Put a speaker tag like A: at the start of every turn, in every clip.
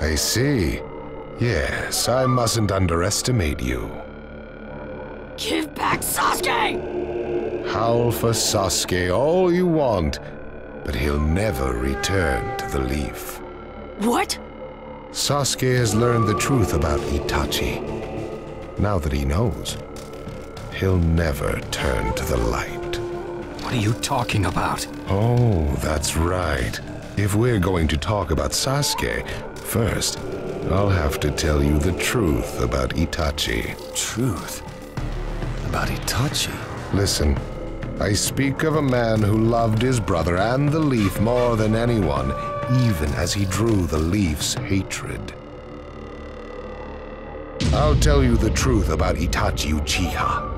A: I see. Yes, I mustn't underestimate you.
B: Give back Sasuke!
A: Howl for Sasuke all you want, but he'll never return to the leaf.
B: What?
A: Sasuke has learned the truth about Itachi. Now that he knows, he'll never turn to the light.
C: What are you talking about?
A: Oh, that's right. If we're going to talk about Sasuke, first, I'll have to tell you the truth about Itachi.
C: Truth? About Itachi?
A: Listen, I speak of a man who loved his brother and the leaf more than anyone, even as he drew the leaf's hatred. I'll tell you the truth about Itachi Uchiha.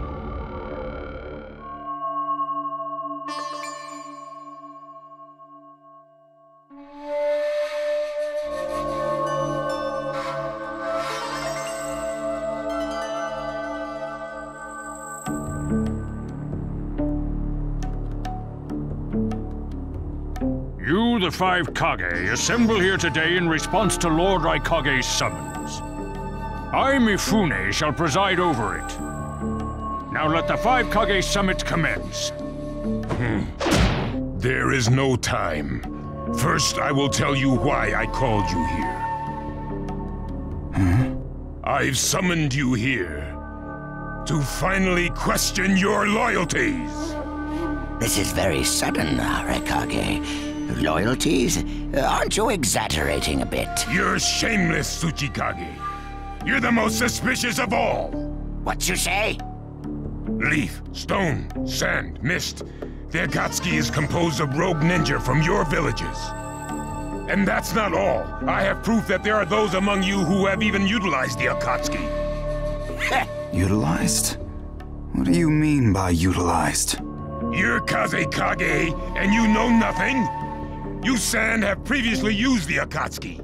D: You, the Five Kage, assemble here today in response to Lord Raikage's summons. I, Mifune, shall preside over it. Now let the Five Kage summit commence.
E: There is no time. First, I will tell you why I called you here. I've summoned you here to finally question your loyalties.
F: This is very sudden, Raikage. Loyalties? Aren't you exaggerating a bit?
E: You're shameless, Tsuchikage. You're the most suspicious of all.
F: What you say?
E: Leaf, stone, sand, mist. The Akatsuki is composed of rogue ninja from your villages. And that's not all. I have proof that there are those among you who have even utilized the Akatsuki.
C: Utilized? What do you mean by utilized?
E: You're Kazekage, and you know nothing? You Sand have previously used the Akatsuki.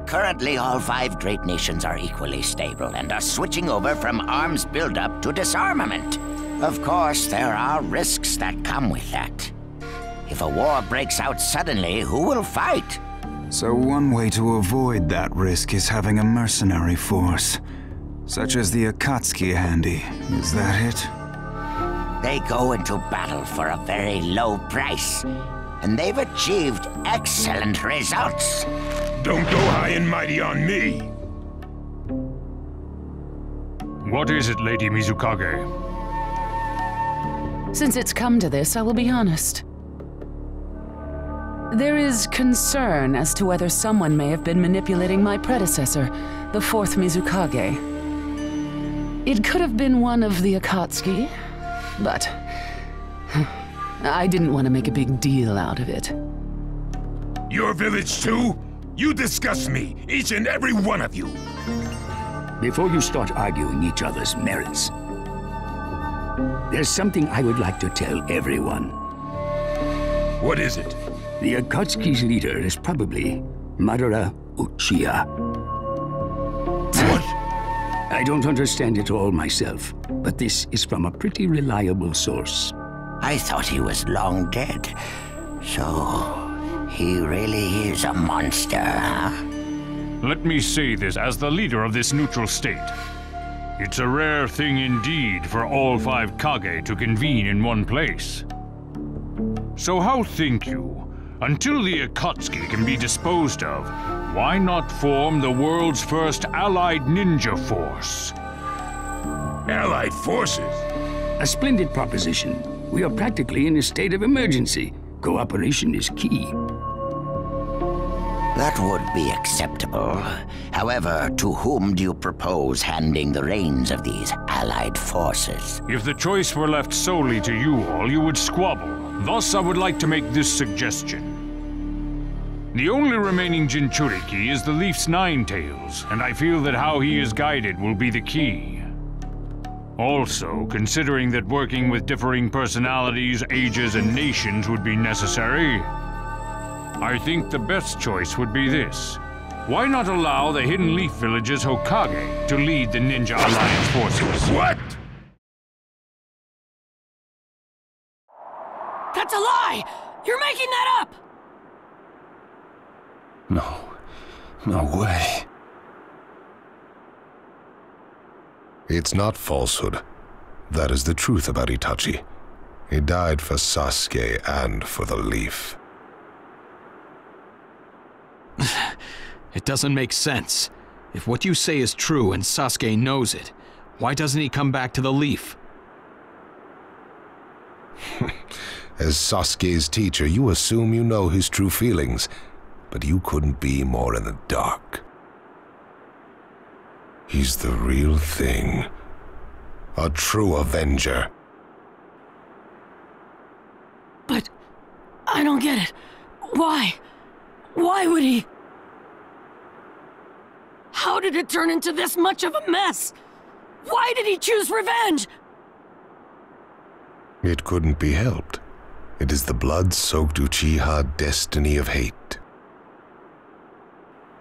F: Currently, all 5 great nations are equally stable and are switching over from arms buildup to disarmament. Of course, there are risks that come with that. If a war breaks out suddenly, who will fight?
C: So one way to avoid that risk is having a mercenary force, such as the Akatsuki handy. Is that it?
F: They go into battle for a very low price, and they've achieved excellent results.
E: Don't go high and mighty on me.
D: What is it, Lady Mizukage?
B: Since it's come to this, I will be honest. There is concern as to whether someone may have been manipulating my predecessor, the 4th Mizukage. It could have been one of the Akatsuki, but I didn't want to make a big deal out of it.
E: Your village too? You disgust me, each and every one of you.
G: Before you start arguing each other's merits, there's something I would like to tell everyone.
E: What is it?
G: The Akatsuki's leader is probably Madara Uchiha.
E: What?
G: I don't understand it all myself, but this is from a pretty reliable source.
F: I thought he was long dead. So, he really is a monster, huh?
D: Let me say this as the leader of this neutral state. It's a rare thing indeed for all 5 Kage to convene in one place. So how think you, until the Akatsuki can be disposed of, why not form the world's first allied ninja force?
E: Allied forces?
G: A splendid proposition. We are practically in a state of emergency. Cooperation is key.
F: That would be acceptable. However, to whom do you propose handing the reins of these allied forces?
D: If the choice were left solely to you all, you would squabble. Thus, I would like to make this suggestion. The only remaining Jinchuriki is the Leaf's 9 tails, and I feel that how he is guided will be the key. Also, considering that working with differing personalities, ages, and nations would be necessary, I think the best choice would be this. Why not allow the Hidden Leaf Village's Hokage to lead the Ninja Alliance forces?
E: What?
B: That's a lie! You're making that up!
C: No. No way.
A: It's not falsehood. That is the truth about Itachi. He died for Sasuke and for the Leaf.
H: It doesn't make sense. If what you say is true and Sasuke knows it, why doesn't he come back to the Leaf?
A: As Sasuke's teacher, you assume you know his true feelings, but you couldn't be more in the dark. He's the real thing. A true Avenger.
I: But I don't get it. Why? Why would he? How did it turn into this much of a mess? Why did he choose revenge?
A: It couldn't be helped. It is the blood-soaked Uchiha destiny of hate.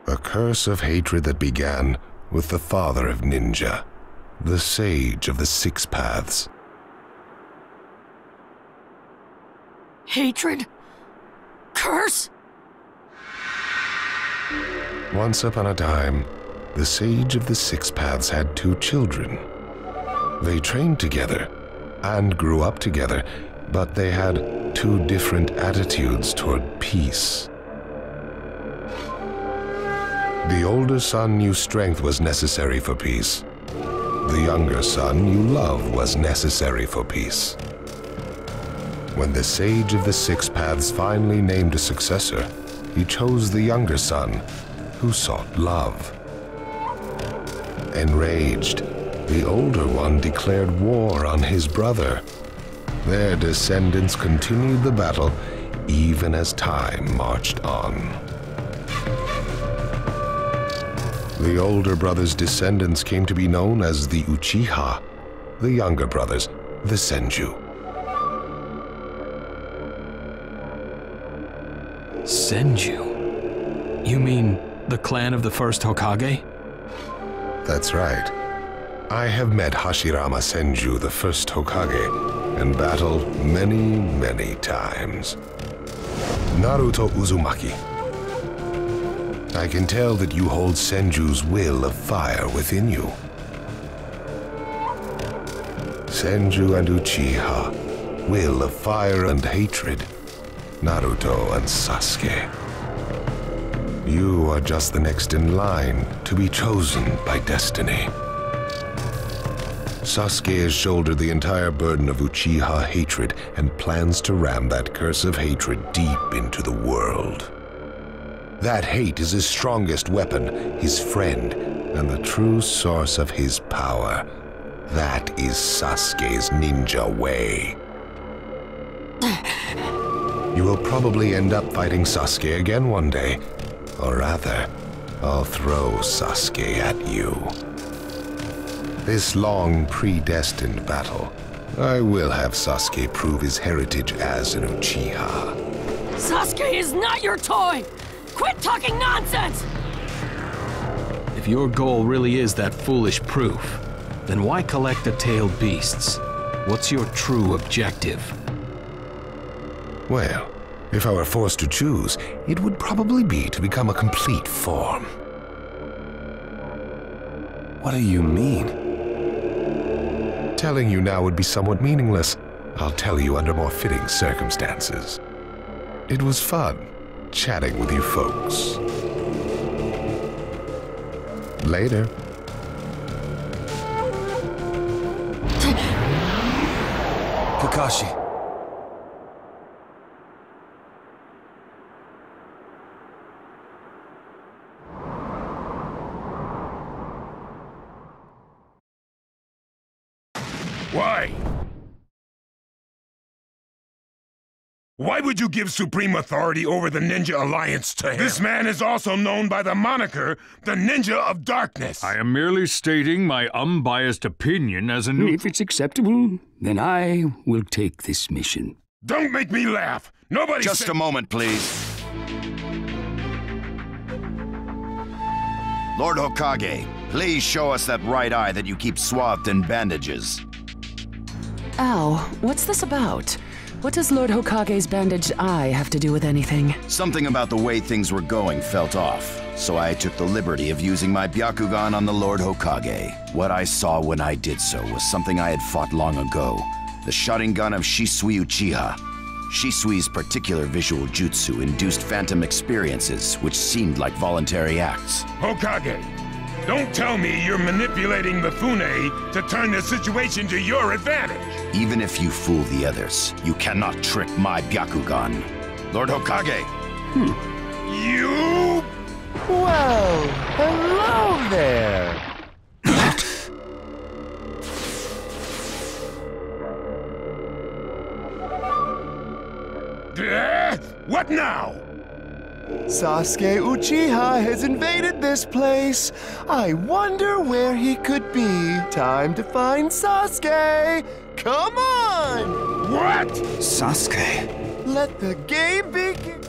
A: A curse of hatred that began with the father of ninja, the sage of the Six Paths.
I: Hatred? Curse?
A: Once upon a time, the sage of the Six Paths had 2 children. They trained together and grew up together, but they had 2 different attitudes toward peace. The older son knew strength was necessary for peace. The younger son knew love was necessary for peace. When the sage of the Six Paths finally named a successor, he chose the younger son, who sought love. Enraged, the older one declared war on his brother. Their descendants continued the battle even as time marched on. The older brother's descendants came to be known as the Uchiha, the younger brothers, the Senju.
H: Senju? You mean the clan of the first Hokage?
A: That's right. I have met Hashirama Senju, the first Hokage, and battled many, many times. Naruto Uzumaki. I can tell that you hold Senju's will of fire within you. Senju and Uchiha, will of fire and hatred. Naruto and Sasuke. You are just the next in line to be chosen by destiny. Sasuke has shouldered the entire burden of Uchiha hatred and plans to ram that curse of hatred deep into the world. That hate is his strongest weapon, his friend, and the true source of his power. That is Sasuke's ninja way. You will probably end up fighting Sasuke again one day. Or rather, I'll throw Sasuke at you. This long, predestined battle, I will have Sasuke prove his heritage as an Uchiha.
I: Sasuke is not your toy! Quit talking nonsense!
H: If your goal really is that foolish proof, then why collect the tailed beasts? What's your true objective?
A: Well, if I were forced to choose, it would probably be to become a complete form.
C: What do you mean?
A: Telling you now would be somewhat meaningless. I'll tell you under more fitting circumstances. It was fun chatting with you folks. Later.
C: Kakashi.
E: Why? Why would you give supreme authority over the Ninja Alliance to him? This man is also known by the moniker, the Ninja of Darkness.
D: I am merely stating my unbiased opinion as a new...
G: If it's acceptable, then I will take this mission.
E: Don't make me laugh. Nobody
J: Just
E: said...
J: a moment, please. Lord Hokage, please show us that right eye that you keep swathed in bandages.
B: Ow, what's this about? What does Lord Hokage's bandaged eye have to do with anything?
J: Something about the way things were going felt off, so I took the liberty of using my Byakugan on the Lord Hokage. What I saw when I did so was something I had fought long ago. The Sharingan of Shisui Uchiha. Shisui's particular visual jutsu induced phantom experiences, which seemed like voluntary acts.
E: Hokage, don't tell me you're manipulating the Fune to turn the situation to your advantage.
J: Even if you fool the others, you cannot trick my Byakugan. Lord Hokage!
E: You...
K: Well, hello there!
E: What now?
K: Sasuke Uchiha has invaded this place. I wonder where he could be. Time to find Sasuke. Come on!
E: What?
C: Sasuke?
K: Let the game begin.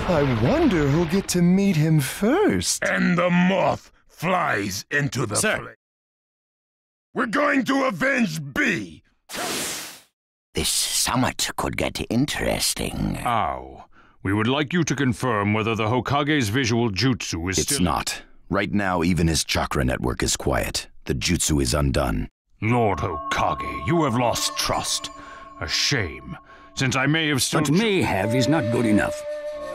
K: I wonder who'll get to meet him first.
E: And the moth flies into the
K: Sir.
E: We're going to avenge B.
F: This summit could get interesting.
D: Ow. We would like you to confirm whether the Hokage's visual jutsu is
J: It's not. Right now, even his chakra network is quiet. The jutsu is undone.
D: Lord Hokage, you have lost trust. A shame, since I may have still...
G: But may have is not good enough.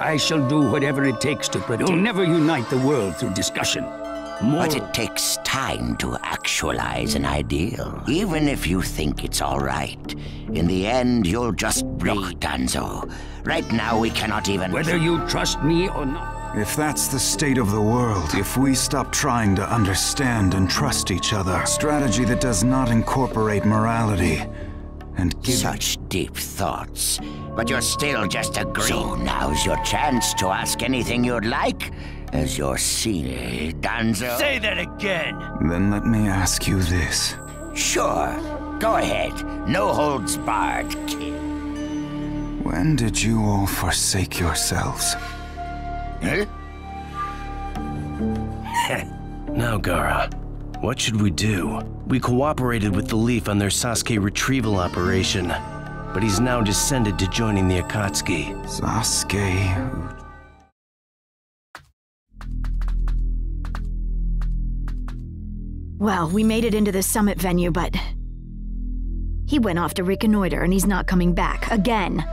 G: I shall do whatever it takes to protect. You'll never unite the world through discussion.
F: But it takes time to actualize an ideal. Even if you think it's all right, in the end, you'll just break Danzo. Right now, we cannot even...
G: Whether you trust me or not.
C: If that's the state of the world, if we stop trying to understand and trust each other, strategy that does not incorporate morality, and give...
F: Such deep thoughts. But you're still just a green. So now's your chance to ask anything you'd like. As your senior, Danzo.
K: Say that again!
C: Then let me ask you this.
F: Sure. Go ahead. No holds barred, kid.
C: When did you all forsake yourselves?
F: Huh?
K: Now, Gaara, what should we do? We cooperated with the Leaf on their Sasuke retrieval operation, but he's now descended to joining the Akatsuki.
C: Sasuke...
L: Well, we made it into the summit venue, but... he went off to reconnoiter and he's not coming back, again.